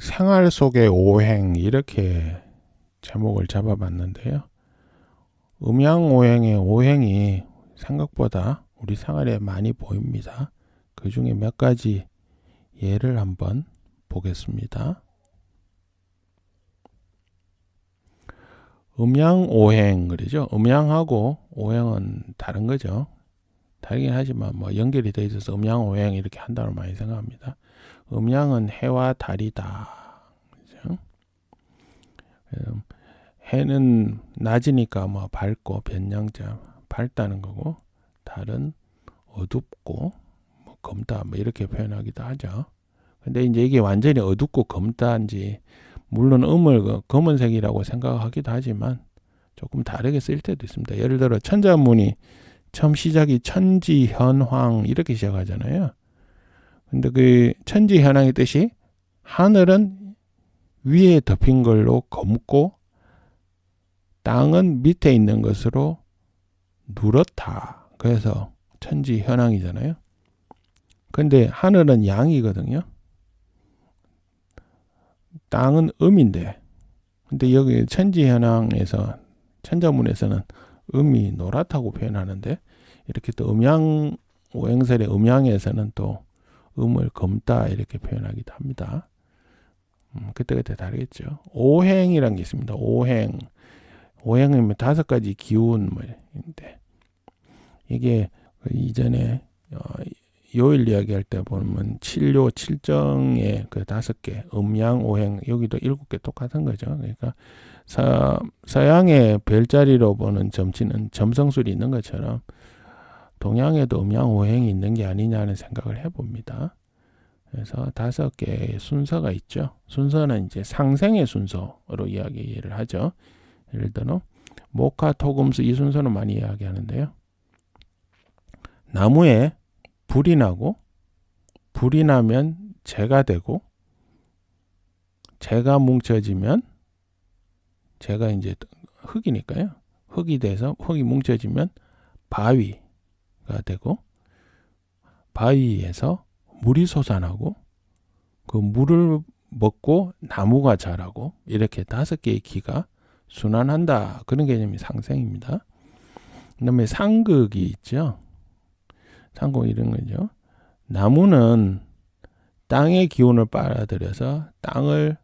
생활 속의 오행 이렇게 제목을 잡아봤는데요. 음양오행의 오행이 생각보다 우리 생활에 많이 보입니다. 그 중에 몇 가지 예를 한번 보겠습니다. 음양오행 그러죠. 음양하고 오행은 다른 거죠. 다르긴 하지만 뭐 연결이 되어 있어서 음양오행 이렇게 한다고 많이 생각합니다. 음양은 해와 달이다. 그죠? 해는 낮이니까 뭐 밝고 변량자 밝다는 거고, 달은 어둡고 뭐 검다 뭐 이렇게 표현하기도 하죠. 근데 이제 이게 완전히 어둡고 검다인지, 물론 음을 검은색이라고 생각하기도 하지만 조금 다르게 쓸 때도 있습니다. 예를 들어 천자문이 처음 시작이 천지현황 이렇게 시작하잖아요. 근데 그 천지현황의 뜻이 하늘은 위에 덮인 걸로 검고 땅은 밑에 있는 것으로 누렇다. 그래서 천지현황이잖아요. 근데 하늘은 양이거든요. 땅은 음인데, 근데 여기 천지현황에서 천자문에서는 음이 노랗다고 표현하는데, 이렇게 또 음양 오행설의 음양에서는 또 음을 검다 이렇게 표현하기도 합니다. 그때그때 다르겠죠. 오행이란 게 있습니다. 오행이면 5가지 기운인데, 이게 이전에 요일 이야기할 때 보면 칠요, 칠정의 그 5개, 음양, 오행, 여기도 7개 똑같은 거죠. 그러니까 서양의 별자리로 보는 점치는 점성술이 있는 것처럼 동양에도 음양, 오행이 있는 게 아니냐는 생각을 해봅니다. 그래서 5개의 순서가 있죠. 순서는 이제 상생의 순서로 이야기를 하죠. 예를 들어 목화, 토, 금, 수 이 순서는 많이 이야기하는데요. 나무에 불이 나고, 불이 나면 재가 되고, 재가 뭉쳐지면, 재가 이제 흙이니까요. 흙이 돼서 흙이 뭉쳐지면 바위가 되고, 바위에서 물이 솟아나고, 그 물을 먹고 나무가 자라고, 이렇게 5개의 기가 순환한다. 그런 개념이 상생입니다. 그 다음에 상극이 있죠. 상극 이런 거죠. 나무는 땅의 기운을 빨아들여서 땅을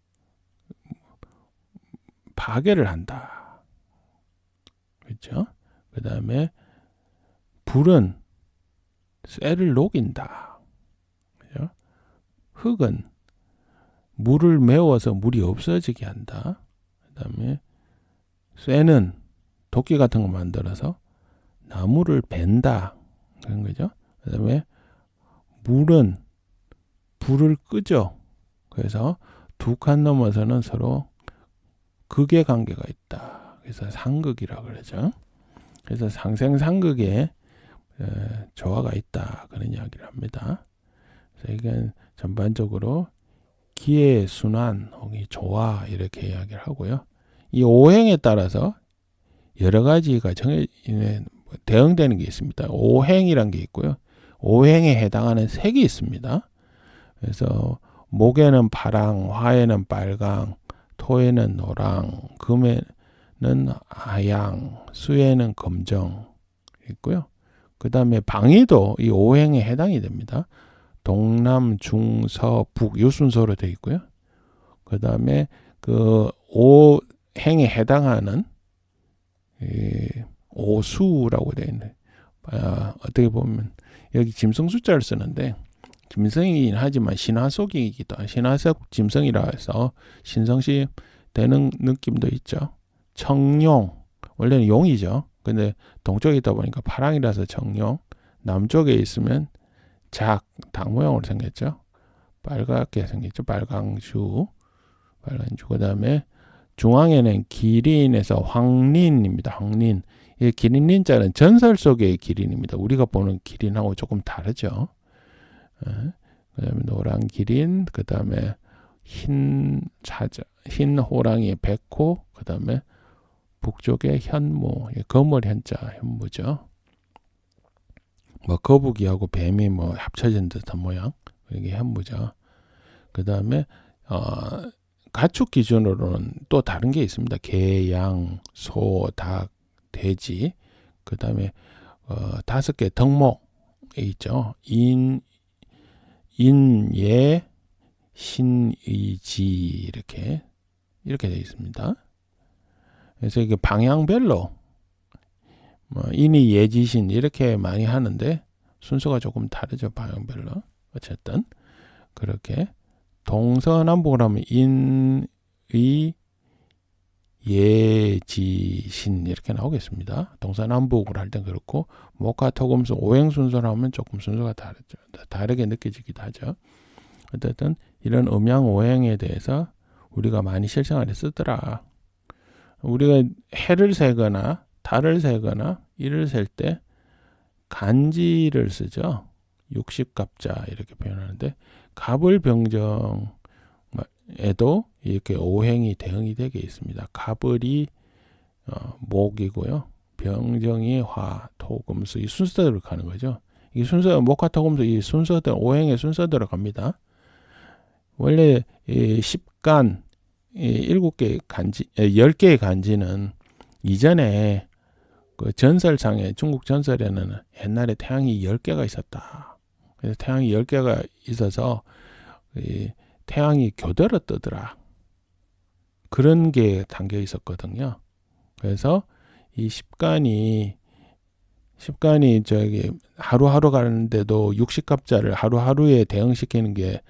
파괴를 한다. 그렇죠? 그 다음에 불은 쇠를 녹인다. 그렇죠? 흙은 물을 메워서 물이 없어지게 한다. 그 다음에 쇠는 도끼 같은 거 만들어서 나무를 벤다. 그런 거죠. 그 다음에 물은 불을 끄죠. 그래서 2칸 넘어서는 서로 극의 관계가 있다. 그래서 상극이라고 그러죠. 그래서 상생상극에 조화가 있다. 그런 이야기를 합니다. 그래서 이건 전반적으로 기의 순환 혹은 조화 이렇게 이야기를 하고요. 이 오행에 따라서 여러 가지가 대응되는 게 있습니다. 오행이란 게 있고요. 오행에 해당하는 색이 있습니다. 그래서 목에는 파랑, 화에는 빨강, 토에는 노랑, 금에는 하양, 수에는 검정 있고요. 그 다음에 방위도 이 오행에 해당이 됩니다. 동남, 중, 서, 북 이 순서로 되어 있고요. 그 다음에 그 오행에 해당하는 오수라고 되어 있는, 어떻게 보면 여기 짐승 숫자를 쓰는데 짐승이긴 하지만 신화속이기도 하고, 신화속 짐승이라 해서 신성시 되는 느낌도 있죠. 청룡, 원래는 용이죠. 근데 동쪽에 있다 보니까 파랑이라서 청룡, 남쪽에 있으면 닭 모양으로 생겼죠. 빨갛게 생겼죠. 빨강주. 그 다음에 중앙에는 기린에서 황린입니다. 황린. 이 기린린자는 전설 속의 기린입니다. 우리가 보는 기린하고 조금 다르죠. 그 다음에 노란 기린, 그 다음에 흰 호랑이 백호, 그 다음에 북쪽에 현무, 거물 현자 현무죠. 뭐 거북이하고 뱀이 뭐 합쳐진 듯한 모양, 이게 현무죠. 그 다음에 가축 기준으로는 또 다른 게 있습니다. 개, 양, 소, 닭, 돼지, 그 다음에 5개 덕목에 있죠. 인, 예, 신, 의, 지 이렇게 되어 있습니다. 그래서 이게 방향별로 인이, 예지신 이렇게 많이 하는데 순서가 조금 다르죠. 방향별로. 어쨌든 그렇게 동서남북을 하면 인, 의, 예, 지, 신 이렇게 나오겠습니다. 동서남북을 할 땐 그렇고 목화, 토, 금, 수, 오행 순서로 하면 조금 순서가 다르죠. 다르게 느껴지기도 하죠. 어쨌든 이런 음양 오행에 대해서 우리가 많이 실생활에 쓰더라. 우리가 해를 세거나 달을 세거나 일을 셀 때 간지를 쓰죠. 육십갑자 이렇게 표현하는데 갑을 병정에도 이렇게 오행이 대응이 되게 있습니다. 갑을이 목이고요. 병정이 화, 토, 금, 수 이 순서대로 가는 거죠. 이 순서 목화, 토, 금, 수 이 순서대로 오행의 순서대로 갑니다. 원래 이 십간 7개의 간지, 10개의 간지는 이전에 그 전설상에 중국 전설에는 옛날에 태양이 10개가 있었다. 그래서 태양이 10개가 있어서 태양이 교대로 뜨더라. 그런 게 담겨 있었거든요. 그래서 이 십간이 저기 하루하루 가는데도 60갑자를 하루하루에 대응시키는 게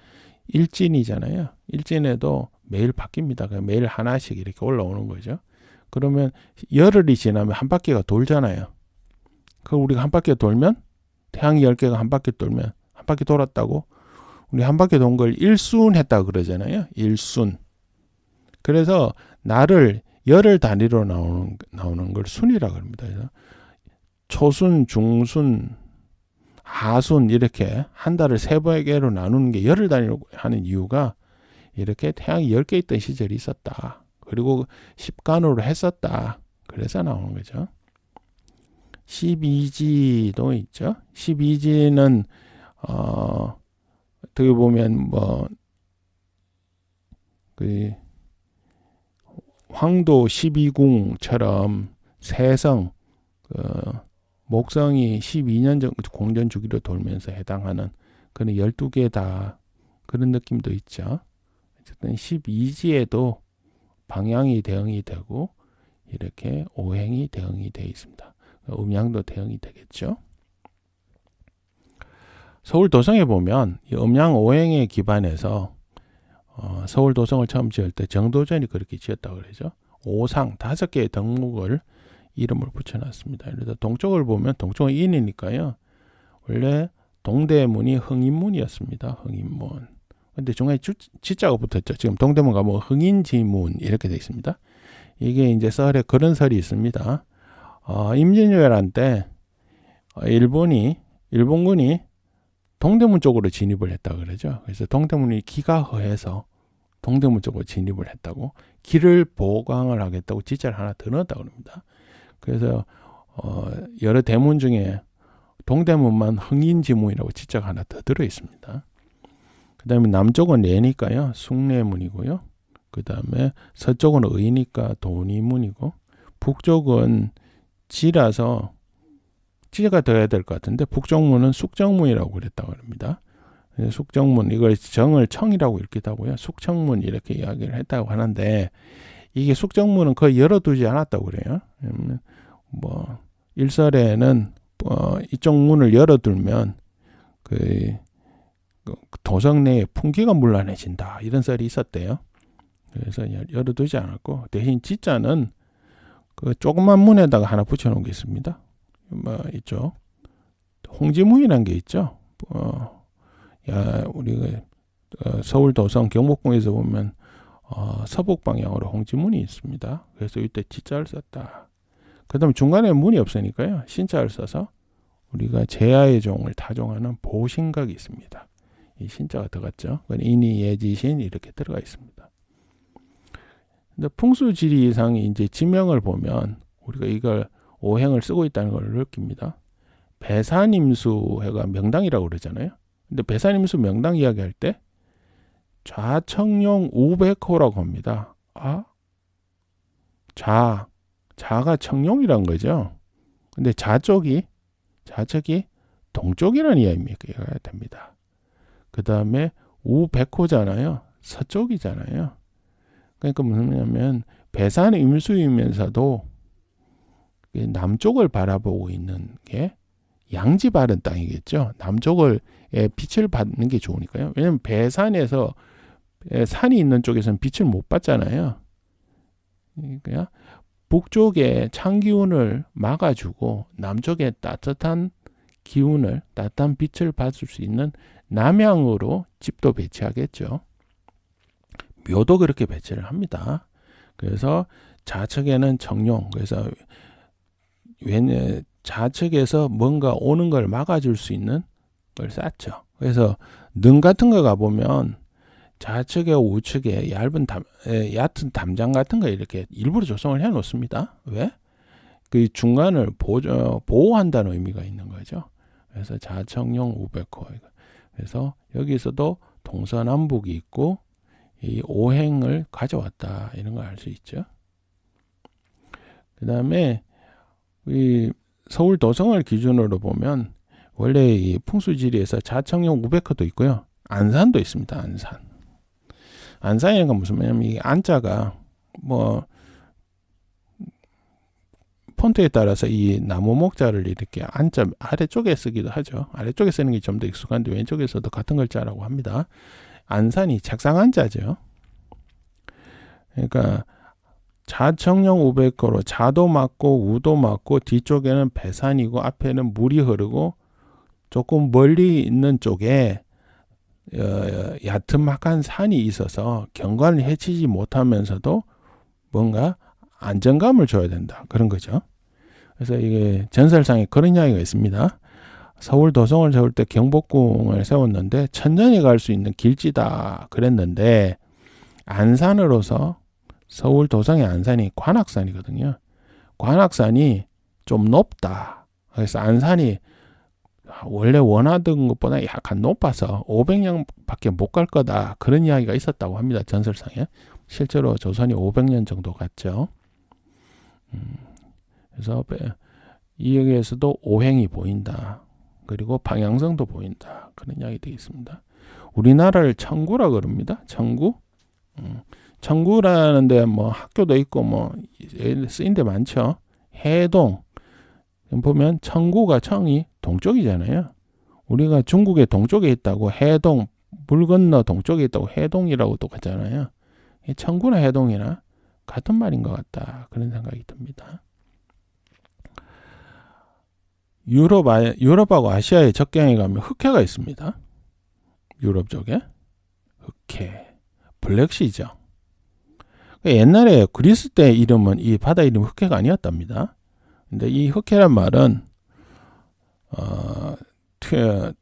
일진이잖아요. 일진에도 매일 바뀝니다. 매일 하나씩 이렇게 올라오는 거죠. 그러면 열흘이 지나면 한 바퀴가 돌잖아요. 그럼 우리가 한 바퀴 돌면 태양이 10개가 한 바퀴 돌면 한 바퀴 돌았다고 우리 한 바퀴 돈 걸 일순했다고 그러잖아요. 일순. 그래서 날을 열흘 단위로 나오는 걸 순이라고 합니다. 그래서 초순, 중순, 하순 이렇게 한 달을 3개로 나누는 게 열흘 단위로 하는 이유가 이렇게 태양이 10개 있던 시절이 있었다. 그리고 십간으로 했었다. 그래서 나오는 거죠. 12지도 있죠. 12지는 어떻게 보면 그 황도 12궁처럼 세성 목성이 12년 공전 주기로 돌면서 해당하는 그런 12개다. 그런 느낌도 있죠. 어쨌든 12지에도 방향이 대응이 되고 이렇게 오행이 대응이 되어 있습니다. 음양도 대응이 되겠죠. 서울 도성에 보면 이 음양 오행에 기반해서 서울 도성을 처음 지을 때 정도전이 그렇게 지었다고 그러죠. 오상 5개의 덕목을 이름을 붙여놨습니다. 그래서 동쪽을 보면 동쪽은 인이니까요. 원래 동대문이 흥인문이었습니다. 흥인문. 근데 중간에 지자가 붙었죠. 지금 동대문 가면 흥인지문 이렇게 되어 있습니다. 이게 이제 썰에 그런 설이 있습니다. 임진왜란 때 일본군이 동대문 쪽으로 진입을 했다 그러죠. 그래서 동대문이 기가 허해서 동대문 쪽으로 진입을 했다고 길을 보강을 하겠다고 지자를 하나 더 넣었다고 합니다. 그래서 여러 대문 중에 동대문만 흥인지문이라고 지자가 하나 더 들어 있습니다. 그 다음에 남쪽은 내니까요. 숭례문이고요. 그 다음에 서쪽은 의니까 돈이문이고 북쪽은 지라서 지가 더 해야 될 것 같은데 북쪽문은 숙정문이라고 그랬다고 합니다. 숙정문 이걸 정을 청이라고 읽기도 하고요. 숙청문 이렇게 이야기를 했다고 하는데 이게 숙정문은 거의 열어두지 않았다고 그래요. 일설에는 이쪽 문을 열어두면 그 도성 내에 풍기가 문란해진다 이런 썰이 있었대요. 그래서 열어두지 않았고 대신 지자는 그 조그만 문에다가 하나 붙여놓은 게 있습니다. 있죠. 홍지문이라는 게 있죠. 우리가 서울 도성 경복궁에서 보면 서북 방향으로 홍지문이 있습니다. 그래서 이때 지자를 썼다. 그 다음에 중간에 문이 없으니까요. 신자를 써서 우리가 제야의 종을 타종하는 보신각이 있습니다. 이 신자가 들어갔죠. 인이, 예지신 이렇게 들어가 있습니다. 근데 풍수지리상이 이제 지명을 보면 우리가 이걸 오행을 쓰고 있다는 걸 느낍니다. 배산임수해가 명당이라고 그러잖아요. 근데 배산임수 명당 이야기할 때 좌청룡 우백호라고 합니다. 자가 청룡이란 거죠. 근데 좌측이 동쪽이라는 이야기가 됩니다. 그 다음에 우백호잖아요. 서쪽이잖아요. 그러니까 무슨 말이냐면 배산 임수이면서도 남쪽을 바라보고 있는 게 양지 바른 땅이겠죠. 남쪽을 빛을 받는 게 좋으니까요. 왜냐하면 배산에서 산이 있는 쪽에서는 빛을 못 받잖아요. 그러니까 북쪽에 찬 기운을 막아주고 남쪽에 따뜻한 기운을, 따뜻한 빛을 받을 수 있는 남향으로 집도 배치하겠죠. 묘도 그렇게 배치를 합니다. 그래서 좌측에는 정룡, 그래서 좌측에서 뭔가 오는 걸 막아줄 수 있는 걸 쌓죠. 그래서 능 같은 거 가보면 좌측에 우측에 얕은 담장 같은 거 이렇게 일부러 조성을 해 놓습니다. 왜? 그 중간을 보호한다는 의미가 있는 거죠. 그래서 좌청룡 우백호. 그래서 여기서도 동서남북이 있고 이 오행을 가져왔다 이런 걸 알 수 있죠. 그 다음에 이 서울 도성을 기준으로 보면 원래 이 풍수지리에서 좌청룡 우백호도 있고요. 안산도 있습니다. 안산이라는 건 무슨 말이냐면 이 안자가 뭐 폰트에 따라서 이 나무 목자를 이렇게 안자 아래쪽에 쓰기도 하죠. 아래쪽에 쓰는 게 좀 더 익숙한데 왼쪽에서도 같은 글자라고 합니다. 안산이 책상 안자죠. 그러니까 좌청룡 우백호로 좌도 맞고 우도 맞고 뒤쪽에는 배산이고 앞에는 물이 흐르고 조금 멀리 있는 쪽에 얕음막한 산이 있어서 경관을 해치지 못하면서도 뭔가 안정감을 줘야 된다. 그런 거죠. 그래서 이게 전설상에 그런 이야기가 있습니다. 서울 도성을 세울 때 경복궁을 세웠는데 천전에 갈 수 있는 길지다 그랬는데 안산으로서 서울 도성의 안산이 관악산이거든요. 관악산이 좀 높다. 그래서 안산이 원래 원하던 것보다 약간 높아서 500년밖에 못 갈 거다. 그런 이야기가 있었다고 합니다. 전설상에. 실제로 조선이 500년 정도 갔죠. 그래서 여기에서도 오행이 보인다. 그리고 방향성도 보인다. 그런 이야기 되어 있습니다. 우리나라를 청구라 그럽니다. 청구. 청구라는데 뭐 학교도 있고 뭐 쓰인 데 많죠. 해동. 보면 청구가 청이 동쪽이잖아요. 우리가 중국의 동쪽에 있다고 해동, 물 건너 동쪽에 있다고 해동이라고 똑같잖아요. 청구나 해동이나 같은 말인 것 같다. 그런 생각이 듭니다. 유럽하고 아시아의 접경에 가면 흑해가 있습니다. 유럽 쪽에. 흑해. 블랙시죠. 옛날에 그리스 때 이름은 이 바다 이름 흑해가 아니었답니다. 근데 이 흑해란 말은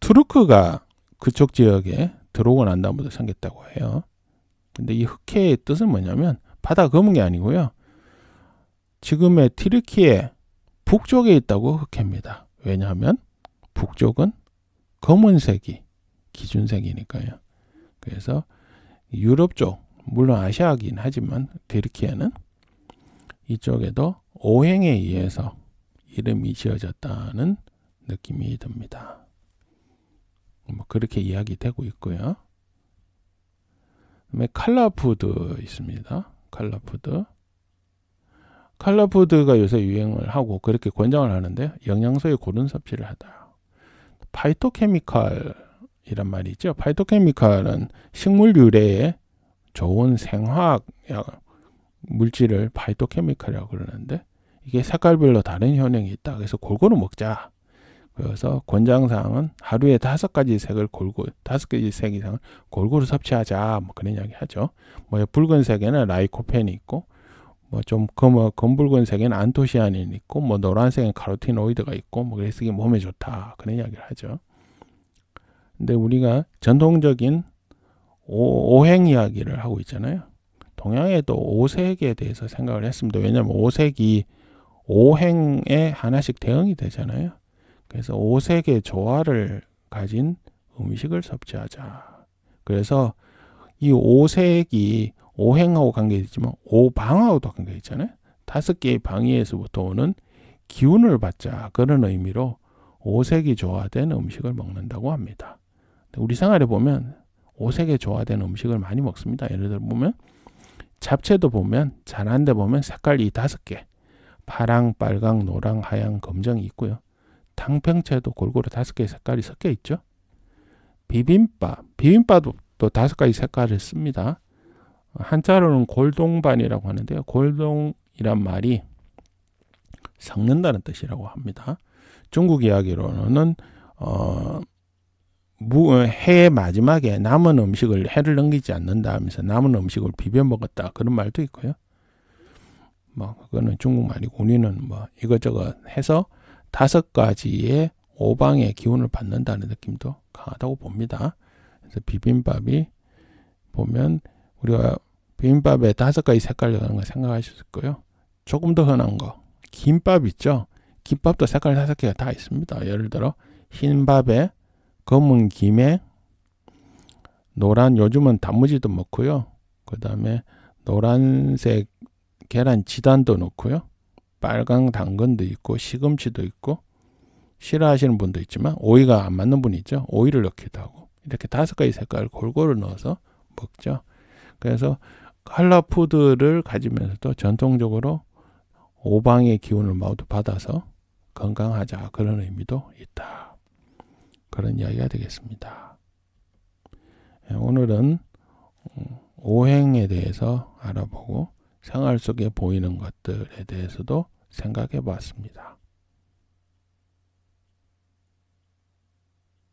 투르크가 그쪽 지역에 들어오고 난 다음부터 생겼다고 해요. 근데 이 흑해의 뜻은 뭐냐면 바다 검은 게 아니고요. 지금의 튀르키예 북쪽에 있다고 흑해입니다. 왜냐하면 북쪽은 검은색이 기준색이니까요. 그래서 유럽 쪽, 물론 아시아긴 하지만 튀르키예는 이쪽에도 오행에 의해서 이름이 지어졌다는 느낌이 듭니다. 뭐 그렇게 이야기되고 있고요. 그다음에 칼라푸드 있습니다. 칼라푸드가 요새 유행을 하고 그렇게 권장을 하는데 영양소의 고른 섭취를 하다. 파이토케미칼이란 말이 있죠. 파이토케미칼은 식물 유래의 좋은 생화학 물질을 파이토케미칼이라고 그러는데 이게 색깔별로 다른 효능이 있다. 그래서 골고루 먹자. 그래서 권장사항은 하루에 5가지 색 이상을 골고루 섭취하자. 뭐 그런 이야기 하죠. 뭐 붉은색에는 라이코펜이 있고 뭐 좀 검붉은색에는 안토시아닌이 있고 뭐 노란색엔 카로티노이드가 있고 뭐 그래서 이게 몸에 좋다. 그런 이야기를 하죠. 근데 우리가 전통적인 오행 이야기를 하고 있잖아요. 동양에도 오색에 대해서 생각을 했습니다. 왜냐하면 오색이 오행에 하나씩 대응이 되잖아요. 그래서 오색의 조화를 가진 음식을 섭취하자. 그래서 이 오색이 오행하고 관계있지만 오방하고도 관계있잖아요. 5개의 방위에서부터 오는 기운을 받자, 그런 의미로 오색이 조화된 음식을 먹는다고 합니다. 우리 생활에 보면 오색에 조화된 음식을 많이 먹습니다. 예를 들어 보면 잡채도 보면 잘한 데 보면 색깔이 5개, 파랑, 빨강, 노랑, 하양, 검정이 있고요. 탕평채도 골고루 5개의 색깔이 섞여 있죠. 비빔밥도 또 5가지 색깔을 씁니다. 한자로는 골동반이라고 하는데요. 골동이란 말이 섞는다는 뜻이라고 합니다. 중국 이야기로는 해의 마지막에 남은 음식을 해를 넘기지 않는다 하면서 남은 음식을 비벼 먹었다, 그런 말도 있고요. 그거는 중국말이고 우리는 이것저것 해서 5가지의 오방의 기운을 받는다는 느낌도 강하다고 봅니다. 그래서 비빔밥이 보면 우리가 비빔밥에 5가지 색깔이라는 거 생각하실 거예요. 조금 더 흔한 거 김밥 있죠. 김밥도 색깔 5개가 다 있습니다. 예를 들어 흰 밥에 검은 김에 노란, 요즘은 단무지도 넣고요. 그 다음에 노란색 계란 지단도 넣고요. 빨강 당근도 있고 시금치도 있고, 싫어하시는 분도 있지만 오이가 안 맞는 분이 있죠. 오이를 넣기도 하고, 이렇게 5가지 색깔을 골고루 넣어서 먹죠. 그래서 컬러푸드를 가지면서도 전통적으로 오방의 기운을 모두 받아서 건강하자, 그런 의미도 있다. 그런 이야기가 되겠습니다. 오늘은 오행에 대해서 알아보고 생활 속에 보이는 것들에 대해서도 생각해 보았습니다.